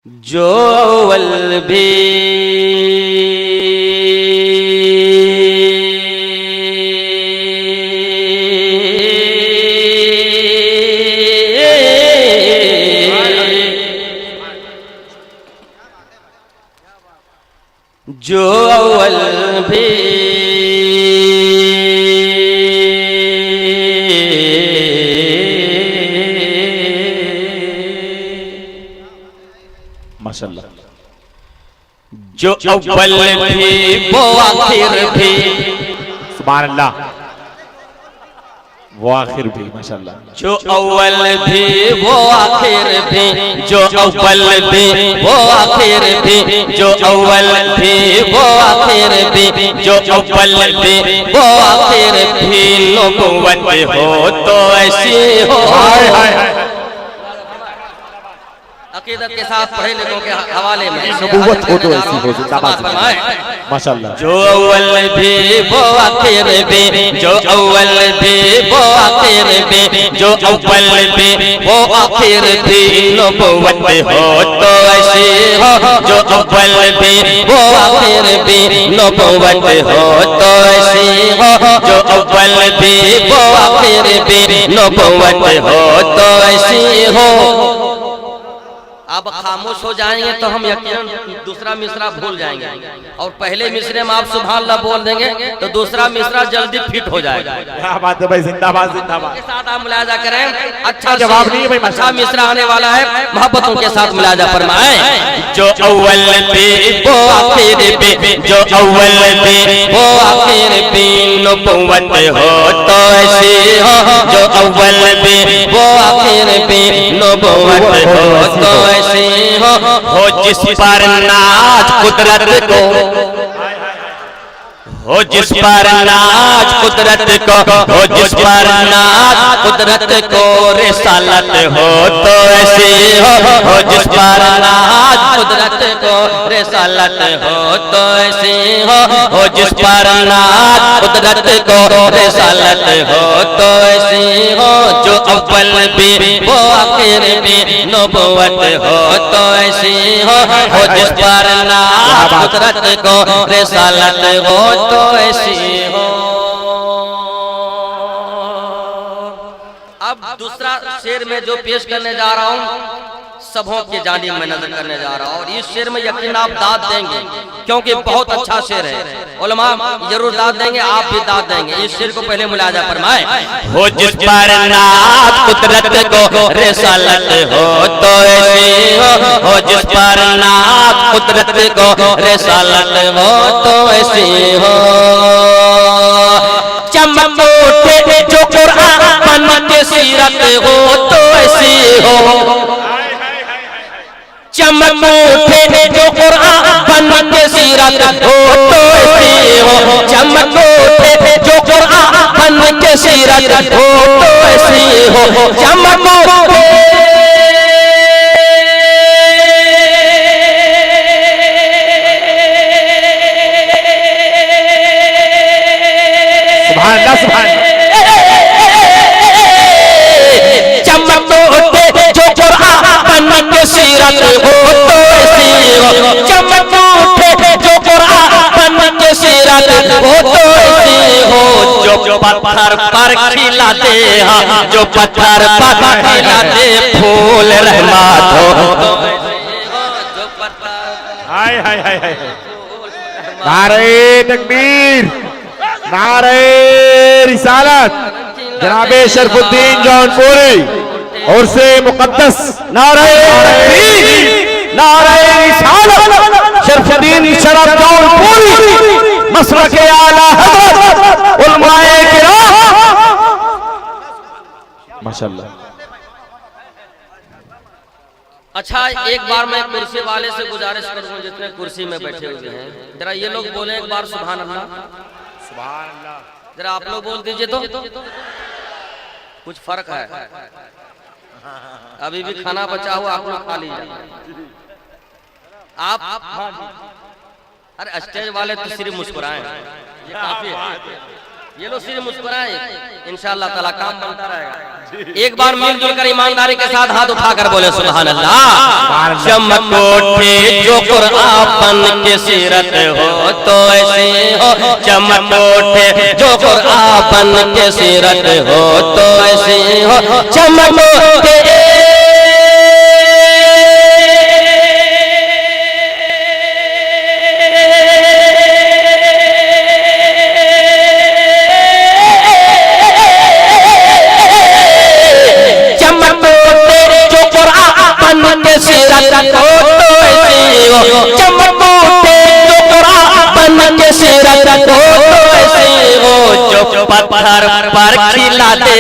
जो अव्वल भी जो अव्वल भी माशाल्लाह, जो अव्वल भी वो आखिर भी, सुभान अल्लाह, वो आखिर भी, माशाल्लाह, जो अव्वल भी वो आखिर भी, जो अव्वल भी वो आखिर भी, जो अव्वल भी वो आखिर भी, जो अव्वल भी वो आखिर भी, नबुव्वत हो तो ऐसी हो। अकीदत के साथ पढ़े लिखों के हवाले में नबुव्वत हो तो ऐसी हो, जिंदाबाद माशाल्लाह। जो अव्वल भी वो आखिर भी, जो अव्वल भी वो आखिर भी, जो अव्वल भी वो आखिर भी, नबुव्वत हो तो ऐसी हो। जो अव्वल भी वो आखिर भी, नबुव्वत हो तो ऐसी हो। जो अव्वल भी वो आखिर भी, नबुव्वत हो तो ऐसी हो। आप खामोश हो जाएंगे तो हम यकीनन दूसरा मिसरा भूल जाएंगे, और पहले मिसरे में आप सुभान अल्लाह बोल देंगे तो दूसरा मिसरा जल्दी फिट हो जाएगा। क्या बात है भाई, जिंदाबाद जिंदाबाद। के साथ आप मुलाजा करें। अच्छा जवाब नहीं है भाई, अच्छा मिसरा आने वाला है, मोहब्बतों के साथ मुलाजा फरमाएं। जो अव्वल भी वो आखिर भी, जो अव्वल भी वो आखिर भी, नबुव्वत हो तो ऐसी हो। जो अव्वल भी वो आखिर भी, नबुव्वत हो तो ऐसी हो जिस पर नाज कुदरत को, हो जिस पर नाज कुदरत को, हो जिस पर नाज कुदरत को, रिसालत हो तो ऐसी हो जिस पर नाज कुदरत को, रिसालत हो तो ऐसी हो जिस पर नाज कुदरत को, रिसालत हो तो ऐसी हो। जो अव्वल भी वो आखिर भी, नबुव्वत हो तो ऐसी हो जिस पर नाज कुदरत को, रिसालत हो तो ऐसी हो। अब दूसरा शेर में जो पेश करने जा रहा हूं, सबों की जानिब में नजर करने जा रहा हूं, और इस शेर में यकीन आप दाद देंगे क्योंकि बहुत अच्छा शेर है। उलमा जरूर दाद देंगे, आप भी दाद देंगे। इस शेर को पहले मुलाजा फरमाए। हो जिस पर नाज कुदरत को, रिसालत हो तो ऐसी हो जिस पर नाज कुदरत को, रिसालत हो तो ऐसी हो। चमक उठे जो कुरान के सीरत हो तो ऐसी हो। चमक उठे जो कुरान के सीरत हो तो ऐसी हो। चमक उठे जो कुरान के सीरत हो तो ऐसी हो। चमक उठे चमक उठे जो कुरान के सीरत हो तो ऐसी हो। चमक उठे जो कुरान के सीरत हो तो ऐसी हो। जो पत्थर पर खिलाते हैं, जो पत्थर पर खिलाते फूल रहमत हो तो ऐसी हो। जो पत्थर हाय हाय हाय हाय, नारे तकबीर, नारे रिसालत, जनाबे शरफुद्दीन जौनपुरी और से मुकद्दस नारे तकबीर, नारे रिसालत, शरफुद्दीन शरफ जौनपुरी, मसलक आला हज़रत उलमाए किराम, माशाल्लाह। अच्छा, एक बार मैं कुर्सी वाले से गुजारिश करूंगा जितने कुर्सी में बैठे हुए हैं, जरा ये लोग बोले एक बार सुभान अल्लाह। सुभान अल्लाह। जरा आप लोग बोल दीजिए तो कुछ फर्क है। अभी भी खाना बचा हुआ, आप लोग खा लीजिए। आप अरे स्टेज वाले तो सिर्फ मुस्कुराए, ये काफी है। ये लो सिर्फ मुस्कुराए, इंशाअल्लाह ताला काम बनता रहेगा। एक बार मिलजुल कर ईमानदारी के साथ हाथ उठाकर बोले सुभान अल्लाह। चमक उठे जो कुरान के सीरत हो तो ऐसे हो, चमक उठे जो कुरान के सीरत हो तो ऐसे हो, चमक उठे पत्थर पर खिला दे,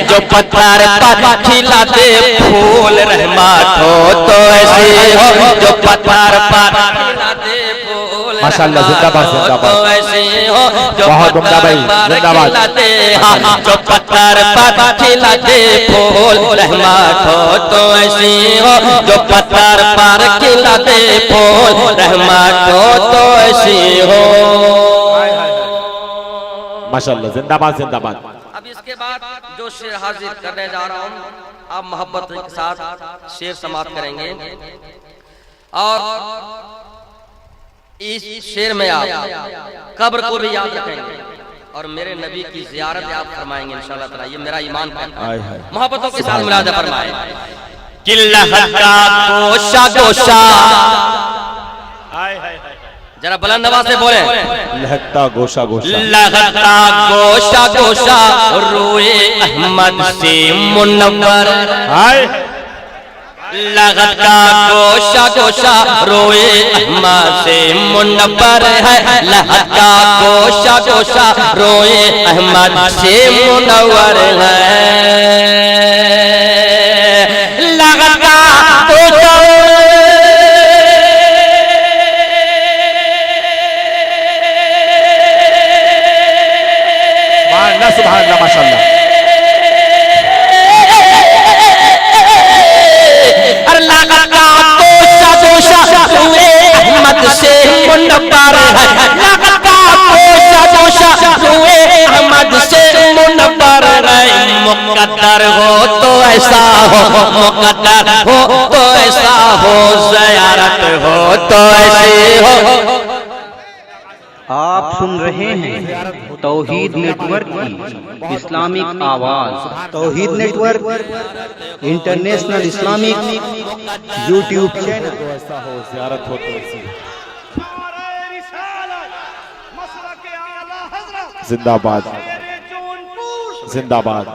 जो पत्थर पर खिला दे फूल रहमत हो तो ऐसे हो, जो पत्थर पर खिला दे फूल माशाअल्लाह, जिंदाबाद जिंदाबाद, ऐसे हो, जो बहुत उम्दा भाई, जिंदाबाद। जो पत्थर पर खिला दे फूल रहमत हो तो ऐसे हो, जो पत्थर पर खिला दे फूल रहमत हो तो ऐसे हो। माशाअल्लाह, जिंदाबाद जिंदाबाद। अब इसके बाद जो शेर हाजिर करने जा रहा हूँ, आप मोहब्बत के साथ शेर समाप्त करेंगे और इस शेर में आप कब्र को भी याद रखेंगे और मेरे नबी की ज़ियारत आप फरमाएंगे इंशाअल्लाह ताला। ये मेरा ईमान कहता है। मोहब्बतों के साथ मुलाजा फरमाए। किल्ला का गोशा गोशा, जरा बुलंद आवाज से बोले। लहकता गोशा गोशा, लगता गोशा गोशा रोए अहमद से मुनव्वर, लगता गोशा गोशा रोए अहमद से मुनव्वर है, लगता गोशा गोशा रोए अहमद से मुनव्वर है, लगता गोशा सुभान अल्लाह, माशाअल्लाह। लगता गोशा गोशा रोए अहमद से मुनव्वर है, लगता गोशा गोशा रोए अहमद से मुनव्वर है, मुकद्दर हो तो ऐसा हो, मुकद्दर हो तो ऐसा हो, ज़ियारत हो तो ऐसे हो। आप सुन रहे हैं तौहीद नेटवर्क की इस्लामिक आवाज। Tauheed network international Islamic YouTube channel. ऐसा हो, ज़ियारत हो तो ऐसी। जिंदाबाद जिंदाबाद।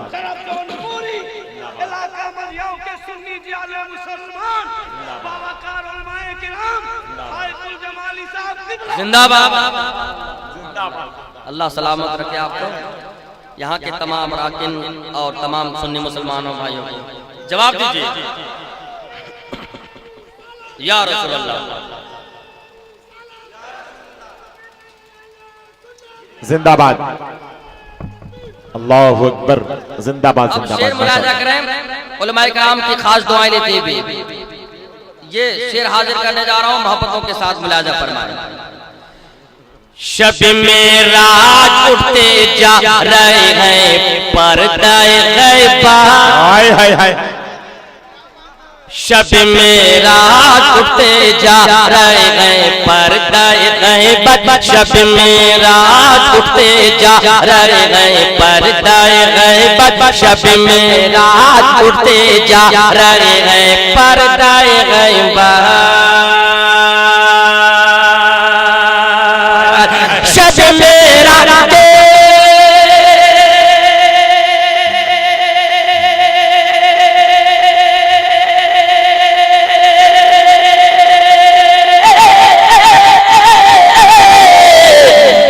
जिंदाबाद। अल्लाह सलामत रखे आपको, यहाँ के तमाम अरकान और तमाम सुन्नी मुसलमानों भाइयों को। जवाब दीजिए या रसूल अल्लाह। जिंदाबाद, अल्लाहु अकबर, जिंदाबाद अब जिंदाबाद। शेर मुलाजा करें, उलमाए कराम की खास दुआएं लेते हुए ये शेर हाजिर करने जा रहा हूँ, मोहब्बतों के साथ मुलाजा फरमाएं। शब में रात उठते जा रहे हैं पर्दाए गैबा, हाय हाय हाय। शब में रात उठते जा रहे हैं पर्दाए गैबा, शब में रात उठते जा रहे हैं पर्दाए गैबा, शब में रात उठते जा रहे हैं पर्दाए गैबा, शब मेरा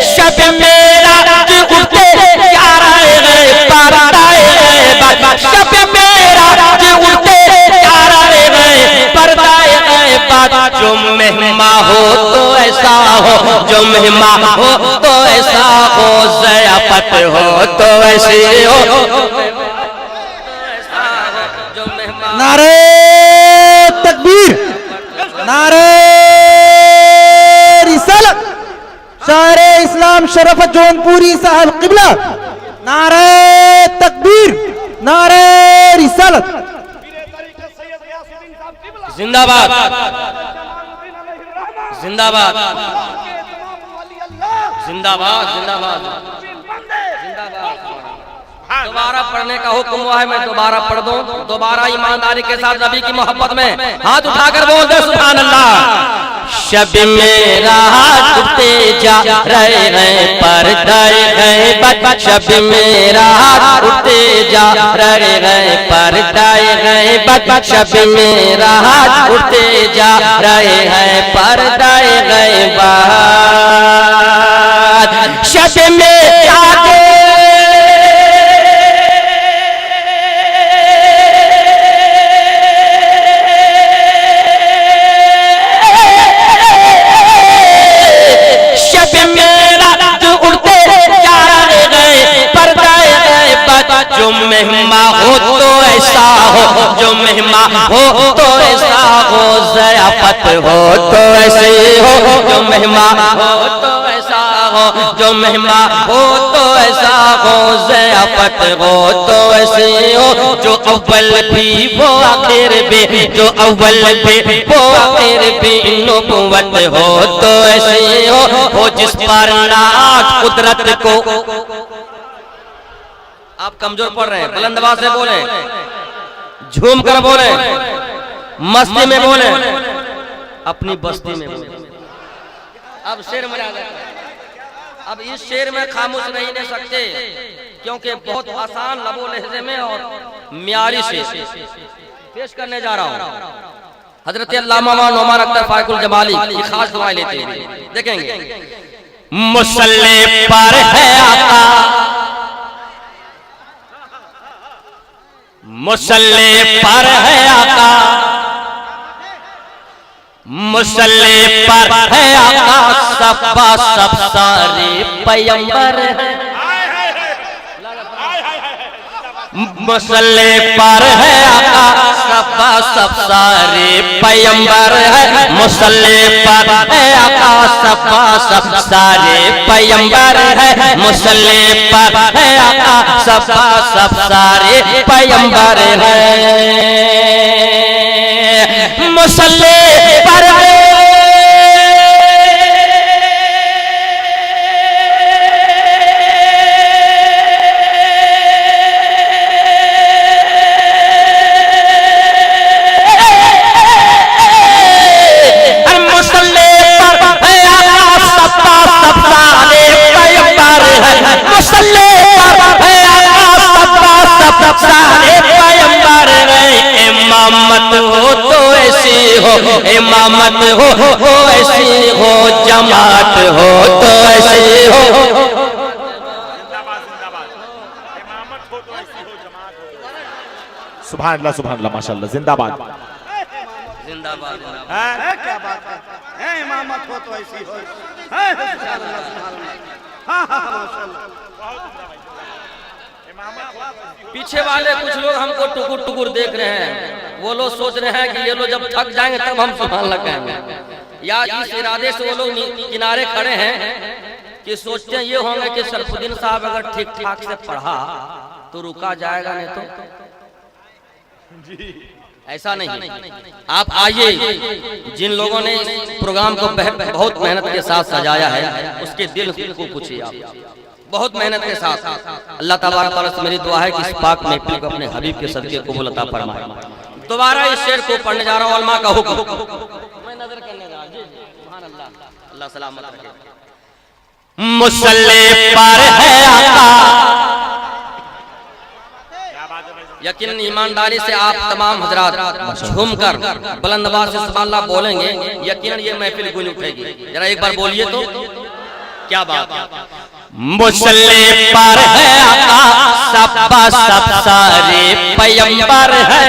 शब मेरा उठते जा रहे हैं पर्दाए गैबा, शब मेरा उठते जा रहे हैं पर्दाए गैबा, जो मेहमा हो तो ऐसा हो, जो मेहमा हो तो ऐसा हो, ज़ियाफत हो तो ऐसे हो, नारे तकबीर, नारे रिसालत, शायर इस्लाम इमाम शरफत जौनपुरी साहब किबला। नारे तकबीर, नारे रिसालत। जिंदाबाद जिंदाबाद जिंदाबाद जिंदाबाद जिंदाबाद। दोबारा पढ़ने का हुक्म हुआ है, मैं दोबारा पढ़ दूं। दोबारा ईमानदारी के साथ नबी की मोहब्बत में हाथ उठाकर बोल दे सुभान अल्लाह। शब मेरा उठते जा रहे हैं पर्दाए गैबत, शब मेरा उठते जा रहे हैं पर्दाए गैबत, शब मेरा उठते जा रहे हैं पर्दाए गैबत, शब मेरा जो मेहमा हो तो ऐसा हो, जो मेहमा हो तो ऐसा हो, ज़याफ़त हो तो ऐसे हो, जो मेहमा हो तो ऐसा हो, जो मेहमा हो तो ऐसा हो, ज़याफ़त हो तो ऐसे हो, जो अव्वल भी वो आखिर भी, जो अव्वल भी वो आखिर भी, नबुव्वत हो तो ऐसे हो जिस पर नाज कुदरत को। आप कमजोर पड़ रहे हैं, बुलंद आवाज से बोले, झूम कर बोले, मस्ती में बोले, अपनी बस्ती में बोले। अब शेर में आ जाता है। अब इस शेर में खामोश नहीं रह सकते, क्योंकि बहुत आसान लबो लहजे में और म्यारी से पेश करने जा रहा हूँ। हजरत अल्लामा नोमान अख्तर फायकुल जमाली की खास दुआएं लेते हैं, देखेंगे। मुसल्ले पर है आका, मुसल्ले पर है आका, मुसल्ले पर है आका, सफा सब सारे पैगंबर है। मुसल्ले पर है आका, सफा सब सारे पैगंबर है। मुसल्ले पर है आका, सफा सब सारे पैगंबर है। मुसल्ले पर है आका, सफा सब सारे पैगंबर है। मुसल्ले पर इमामत हो तो ऐसी हो, इमामत हो ऐसी हो, जमात हो तो ऐसी हो। सुभान अल्लाह, सुभान अल्लाह, माशाअल्लाह, जिंदाबाद जिंदाबाद क्या बात है, इमामत हो तो ऐसी हो। पीछे वाले कुछ लोग हमको टुकुर टुकुर देख रहे हैं, वो लोग सोच रहे हैं कि ये लोग जब थक जाएंगे तब हम सुभान अल्लाह कहेंगे, या इस इरादे से वो लोग किनारे खड़े हैं कि सोचते हैं ये होंगे कि शरफुद्दीन साहब अगर ठीक ठाक से पढ़ा तो रुका जाएगा, नहीं तो ऐसा नहीं। आप आइए, जिन लोगों ने इस प्रोग्राम को बहुत मेहनत के साथ सजाया है उसके दिल को पूछिए आप, बहुत मेहनत के साथ। अल्लाह तबारक तआला से मेरी दुआ है कि इस पाक महफिल को अपने हबीब के सदके कबूल अता फरमाए। दोबारा इस शेर को पढ़ने जा रहा हूँ, उलमा का हुक्म। मैं नजर करने जा रहा हूँ, सुभान अल्लाह, अल्लाह सलामत रखे। मुसल्ले पर है आका, यकीन ईमानदारी से आप तमाम हजरात झूमकर बुलंद आवाज से सुभान अल्लाह बोलेंगे, यकीनन ये महफिल गूंज उठेगी। जरा एक बार बोलिए तो, क्या बात है। मुसल्ले पर है आका, सफा सब सारे पैगंबर है।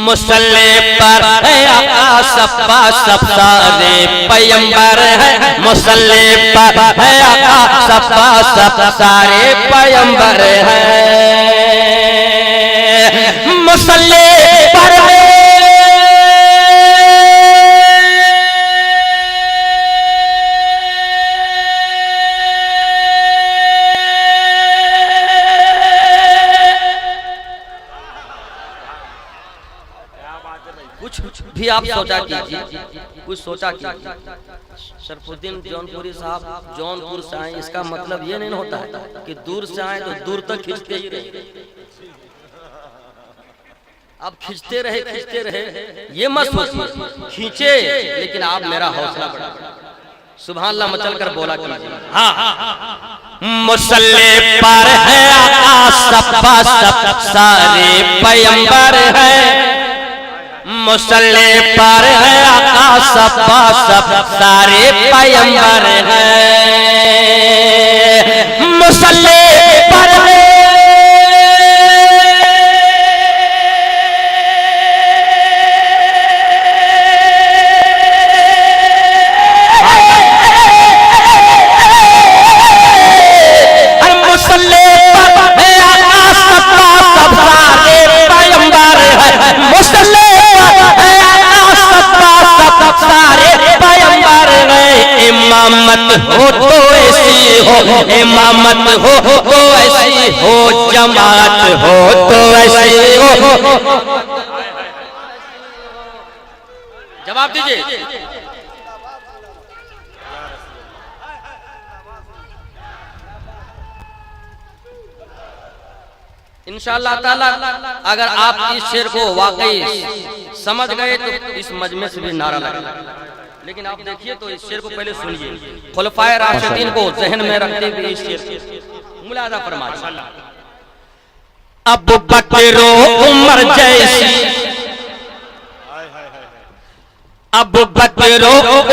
मुसल्ले पर है आका, सफा सब सारे पैगंबर है। मुसल्ले पर है आका, सफा सब सारे पैगंबर है। मुसल्ले पर आप सोचा कीजिए, कुछ सोचा कीजिए। शरफुद्दीन जौनपुरी साहब जौनपुर से आए, इसका मतलब ये नहीं होता है कि दूर से आए तो दूर तक खींचते ही रहे। आप खींचते रहे ये मत सोचिए, खींचे लेकिन आप मेरा हौसला बढ़ा। सुभान अल्लाह मचल कर बोला कीजिए। हाँ मुसल्ले पर है आका सब्बा सब सारे पैगंबर है, मुसल्ले पर है आका सब्बा सब सारे पैगंबर है, मुसल्ले पर है इमामत हो तो ऐसी हो, इमामत हो तो ऐसी हो, जमात हो तो ऐसी हो। जवाब दीजिए। इंशाअल्लाह ताला अगर आप इस शेर को वाकई समझ गए तो इस मजमे से भी नारा लगेगा। लेकिन आप देखिए तो इस शेर को पहले सुनिए, खुलफाए राशिदीन को जहन में रखते हुए इस शेर मुलाजा फरमाइए। अबू बकर उमर जैसी, अबू बकर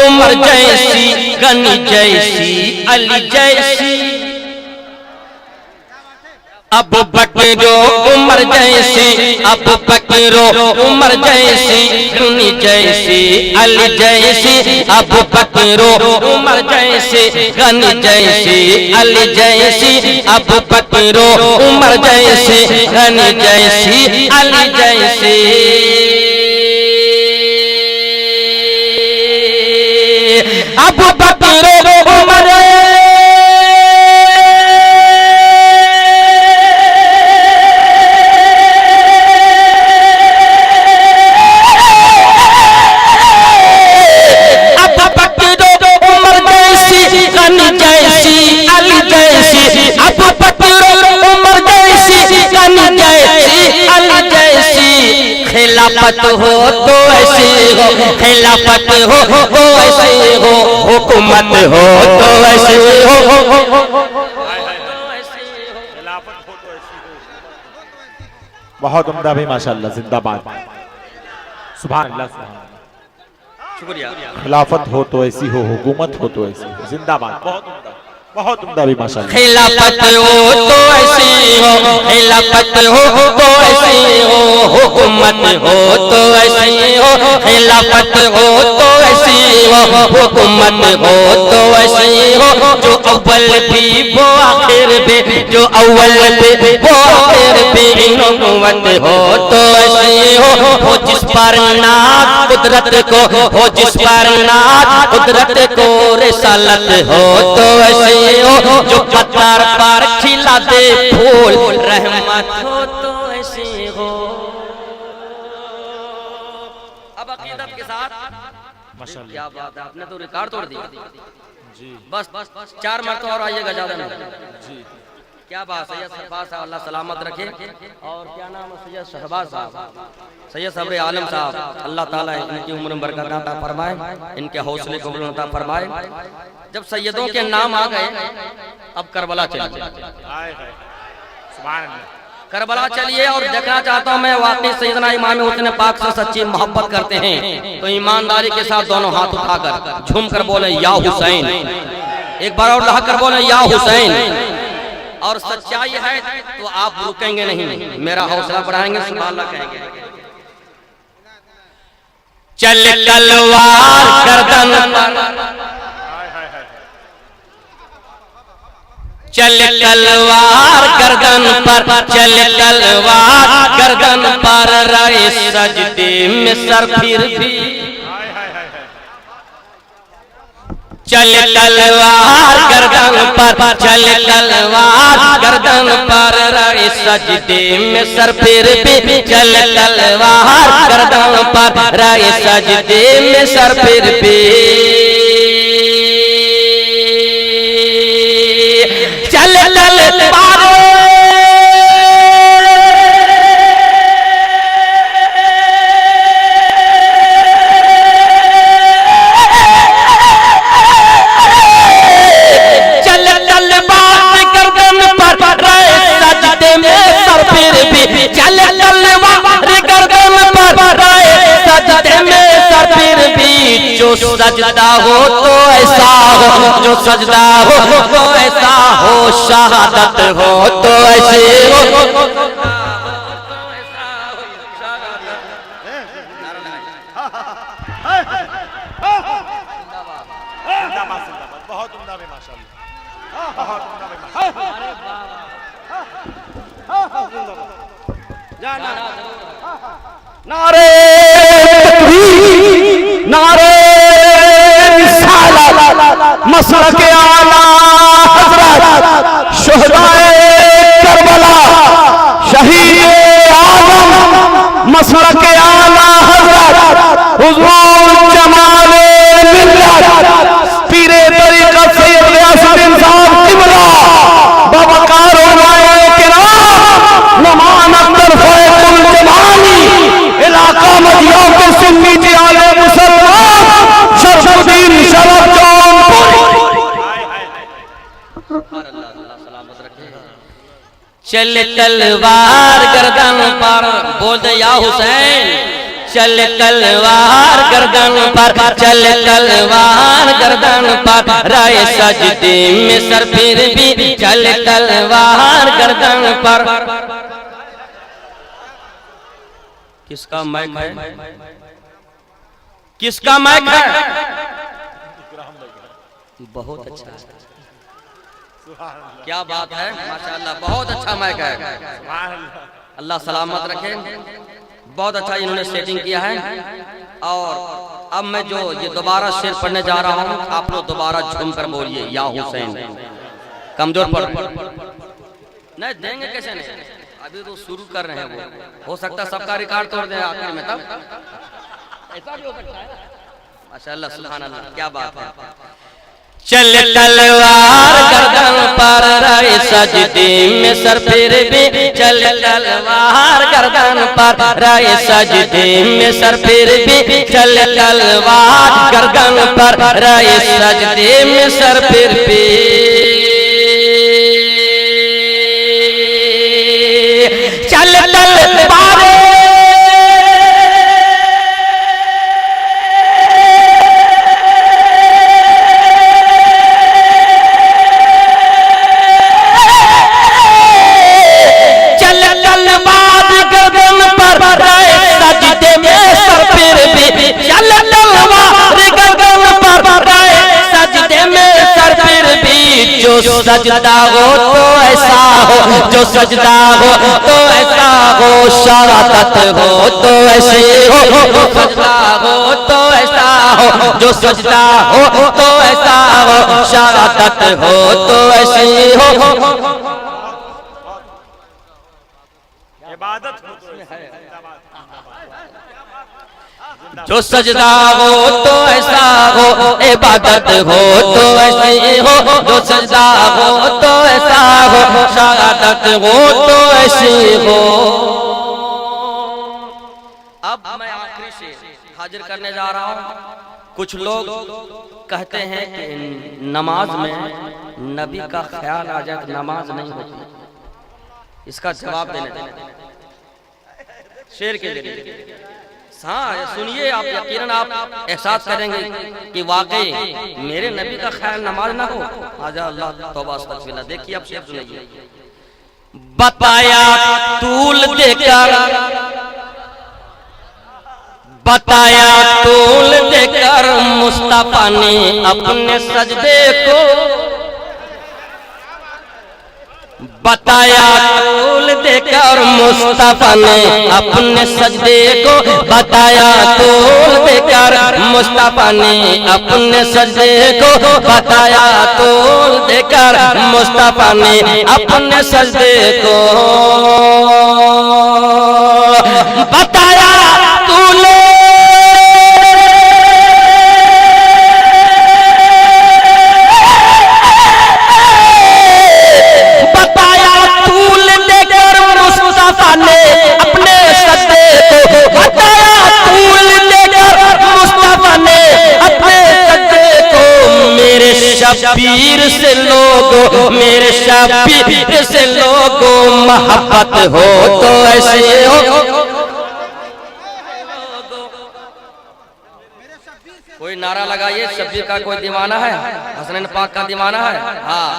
उमर जैसी, गनी जैसी, अली जैसी, अबू बकर उमर जैसी, अबू बकर उमर जैसी, गनी जैसी, अली जैसी, अबू बकर उमर जैसी, गनी जैसी, अली जैसी, अबू बकर उमर जैसी, गनी जैसी, अली जैसी, अबू बकर उमर खिलाफत हो तो ऐसी हो, खिलाफत हो तो ऐसी हो, हुकूमत हो तो ऐसी हो, बहुत उम्दा भी माशाल्लाह, जिंदाबाद, सुभान अल्लाह, सुभान अल्लाह। शुक्रिया। खिलाफत हो तो ऐसी हो, हुकूमत हो तो ऐसी हो, जिंदाबाद, बहुत उम्दा भी माशाल्लाह। खिलाफत हो तो ऐसी हो, खिलाफत हो तो ऐसी हो, हुकूमत हो तो ऐसी हो, खिलाफत हो तो ऐसी हो, हुकूमत हो तो ऐसी हो, जो अव्वल भी वो आखिर भी, जो अव्वल भी वो आखिर भी, नबुव्वत हो तो ऐसी हो जिस पर नाज कुदरत को, हो जिस पर नाज कुदरत को, रिसालत हो तो ऐसी हो, जो पत्थर पर खिला दे फूल, रहमत हो तो ऐसी हो। अब अकीदत के साथ क्या बात है, आपने तो रिकॉर्ड तोड़ दिया जी। बस 4 मरतबा और आइएगा, ज्यादा नहीं जी। क्या बात, सैयद शहबाज साहब अल्लाह सलामत रखे। और क्या नाम है, सैयद शहबाज साहब, सैयद सब्र आलम साहब, अल्लाह ताला इनकी उम्र में बरकत अता फरमाए, इनके हौसले को बुलंद अता फरमाए। जब सैयदों के नाम आ गए अब करबला चलिए, करबला चलिए। और देखना चाहता हूँ मैं, वाकई सैयदना इमाम हुसैन पाक से सच्ची मोहब्बत करते हैं तो ईमानदारी के साथ दोनों हाथ उठाकर झूम कर बोले या हुसैन, एक बार और लहकर बोले या हुसैन। और सच्चाई है तो आप रुकेंगे नहीं, मेरा हौसला बढ़ाएंगे, सुभान अल्लाह कहेंगे। चल तलवार गर्दन पर, चल तलवार गर्दन पर, चल तलवार गर्दन पर, रहे सजदे में सर फिर भी, चल तलवार गर्दन पर, चल तलवार गर्दन पर, रहे सजदे में सर फिर भी, चल तलवार गर्दन पर, रहे सजदे में सर फिर भी, चल तलवार जो सजदा हो तो ऐसा हो, जो सजदा हो तो ऐसा हो, शहादत हो तो ऐसे हो। बहुत उम्दा भाई माशाल्लाह, बहुत उम्दा भाई माशाल्लाह। नारे तकबीर, नारे रिसालत, मसलक आला हज़रत शुहदाए करबला, शहीद आज़म मसलक आला हज़रत हुज़ूर जमाले मिल्लत पीरे तरीक़त सैयद ग़ियासुद्दीन साहब क़िबला बवक़ार उलमाए किराम नमान अख्तर फ़ैज़ुल जमाली इलाका मदिया के सुन्नी जियाले मुसलमान शरफुद्दीन शरफ चल तलवार गर्दन पर, बोल दे या हुसैन, चल तलवार गर्दन पर, चल तलवार गर्दन पर, राय सजदे में सर फिर भी, चल तलवार गर्दन पर। किसका माइक है? किसका माइक है? बहुत अच्छा, क्या बात है, माशाअल्लाह, बहुत अच्छा माइक है। अल्लाह सलामत रखे, बहुत अच्छा इन्होंने सेटिंग किया है। और अब मैं जो ये दोबारा शेर पढ़ने जा रहा हूँ, आप लोग दोबारा झूम कर बोलिए या हुसैन। कमजोर पढ़ नहीं देंगे, कैसे नहीं, अभी तो शुरू कर रहे हैं। वो हो सकता है सबका रिकॉर्ड तोड़ दे आखिर में, तब ऐसा भी हो सकता है। माशाअल्लाह, सुभान अल्लाह, क्या बात है। चल तलवार गर्दन पर, रहे सजदे में सर फिर भी, चल तलवार गर्दन पर, रहे सजदे में सर फिर भी, चल तलवार गर्दन पर, रहे सजदे में सर फिर भी, चल तलवार जो सजदा हो तो ऐसा हो, जो सजदा हो तो ऐसा हो, शहादत हो तो ऐसे हो, जो सजदा हो तो ऐसा हो, जो सजदा हो तो ऐसा हो, शहादत हो तो ऐसे हो। इबादत हो तो जो सजदा हो तो ऐसा हो, इबादत हो तो ऐसे हो, जो सजदा हो तो ऐसा हो, शहादत हो तो ऐसे हो। अब मैं आखिरी से हाजिर करने जा रहा हूँ। कुछ लोग कहते हैं कि नमाज में नबी का ख्याल आ जाए तो नमाज नहीं होती। इसका जवाब देने शेर के जरिए। हाँ सुनिए, आप यकीनन आप एहसास करेंगे कि वाकई मेरे नबी का ख्याल नमाज ना हो। आजा अल्लाह तौबा अस्तगफिरुल्लाह। देखिए अब शेर सुनिए। बताया तूल देकर, बताया तूल देकर मुस्तफा ने अपने सजदे को, बताया तूल देकर मुस्तफा ने अपने सजदे को, बताया तूल देकर मुस्तफा ने अपने सजदे को, बताया तूल देकर मुस्तफा ने अपने सजदे को, बताया तूने शबीर से लोगों, मेरे शबीर से लोगों मोहब्बत हो तो ऐसे हो। कोई नारा लगाइए, शबीर का कोई दीवाना है, हसनैन पाक का दीवाना है। हाँ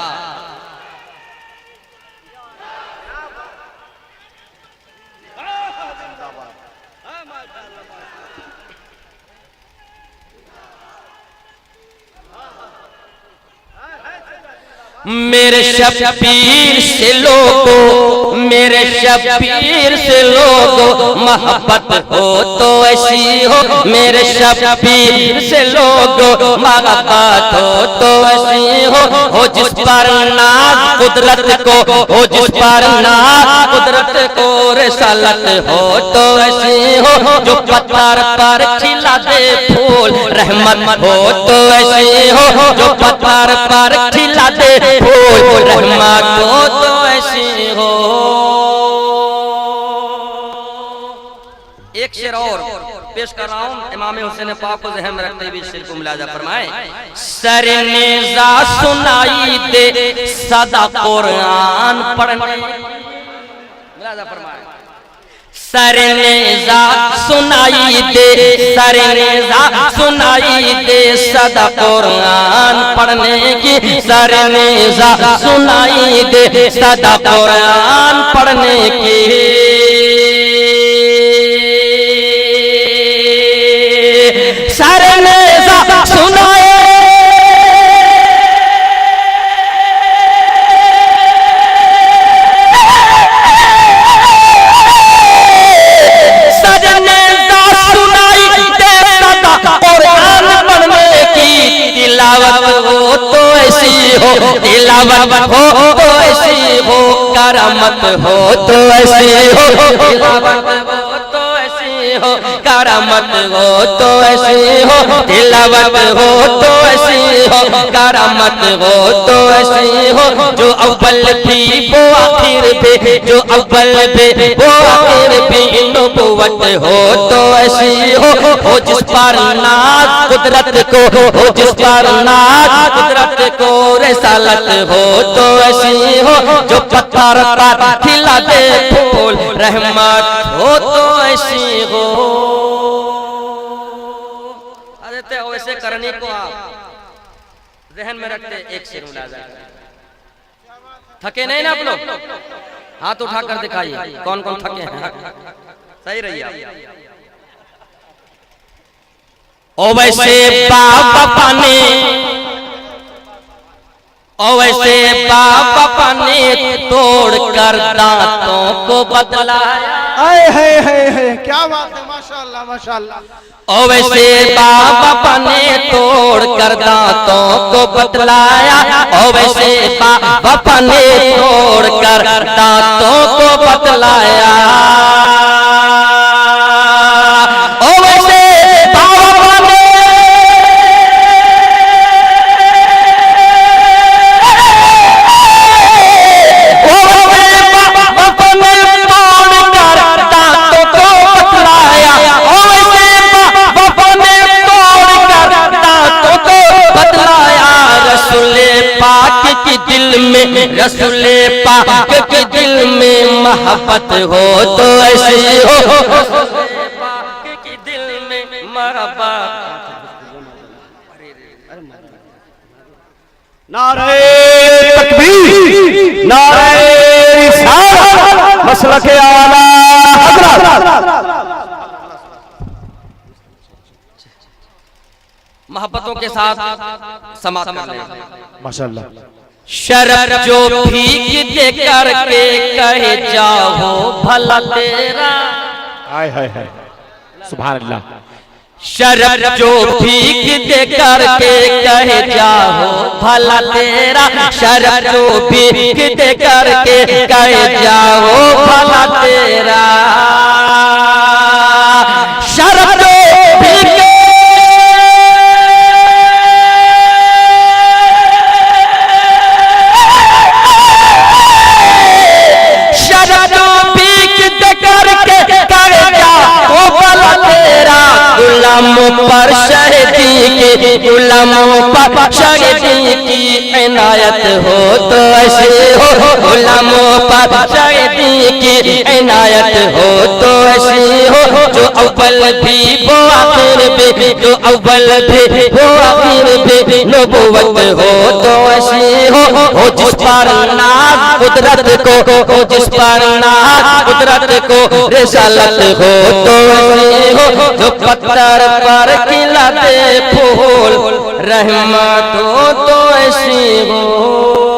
मेरे शबीर से लोगों, मेरे शबीर से लोगों मोहब्बत हो तो ऐसी हो, मेरे शबीर से लोगों मोहब्बत हो तो ऐसी हो जिस पर नाज कुदरत को, हो जिस पर नाज कुदरत को रिसालत हो तो ऐसी हो, जो पत्थर पर खिला दे फूल रहमत हो तो ऐसी हो, जो पत्थर पर खिला दे फूल रहमत हो तो ऐसी हो। एक शेर और पेश कर रहा हूं, इमाम हुसैन पाक को ज़हन में रखते हुए शेर को मुलाजा फरमाएं। सरनेज़ा सुनाई दे सदा कुरान पढ़ने, मुलाजा फरमाएं। सरनेज़ा सुनाई दे, सरनेज़ा सुनाई दे सदा कुरान पढ़ने की, सरनेज़ा सुनाई दे सदा कुरान पढ़ने की, सरनेज़ा सुनाए तिलावत हो तो ऐसी हो, करामत हो तो ऐसी हो, तिलावत हो तो ऐसी हो, करामत हो तो ऐसी हो, तिलावत हो तो ऐसी हो, करामत हो तो ऐसी हो, जो अव्वल भी वो आखिर भी, जो अव्वल भी वो आखिर भी नबुव्वत हो तो ऐसी हो जिस पर नाज कुदरत को, हो जिस पर नाज कुदरत को रिसालत हो तो ऐसी हो, जो पत्थर पर खिला दे फूल रहमत हो तो ऐसी हो। अरे वैसे करने को आप ज़हन में रखते एक शेर मुलाजा। थके नहीं ना आप लोग? हाथ उठाकर दिखाइए कौन कौन थके हैं। सही रहिए आप। ओ वैसे बाबा ने, ओ वैसे बाबा ने तोड़ कर दांतों को बदलाया। क्या बात है, माशाअल्लाह माशाअल्लाह। ओ वैसे बाबा ने तोड़ कर दांतों को बदलाया, ओ वैसे बाबा ने तोड़ कर दांतों को बदलाया, ओ वैसे बाबा ने, ओ वैसे बाबा ने तोड़ कर दांतों को बदलाया, ओ वैसे बाबा ने तोड़ कर दांतों को बदलाया। रसूले पाक के दिल में, रसूले पाक के दिल में मोहब्बत हो तो ऐसी हो, रसूले पाक के दिल में मोहब्बत। नारे तकबीर, नारे रिसालत, मसलके आला हज़रत। मोहब्बतों के साथ समाप्त कर लें। माशाल्लाह। शरफ जो भीख दे करके कहे जाओ भला तेरा। हाय हाय हाय सुभान अल्लाह। शरफ जो भीख दे करके कहे जाओ भला तेरा। शरफ जो भीख दे करके कहे जाओ भला तेरा। शरफ जो भीख गुलामों पर शहीदी की, गुलामों पर शहीदी की इनायत हो तो ऐसे हो। गुलामों पर शहीदी की इनायत हो तो ऐसी हो। जो अव्वल भी वो आखिर भी, जो अव्वल भी वो आखिर भी नबुव्वत हो तो ऐसी हो। जिस पर नाज कुदरत को, जिस पर नाज कुदरत को रिसालत हो तो ऐसी हो। जो पत्थर पर खिलाते फूल रहमत हो तो ऐसी हो।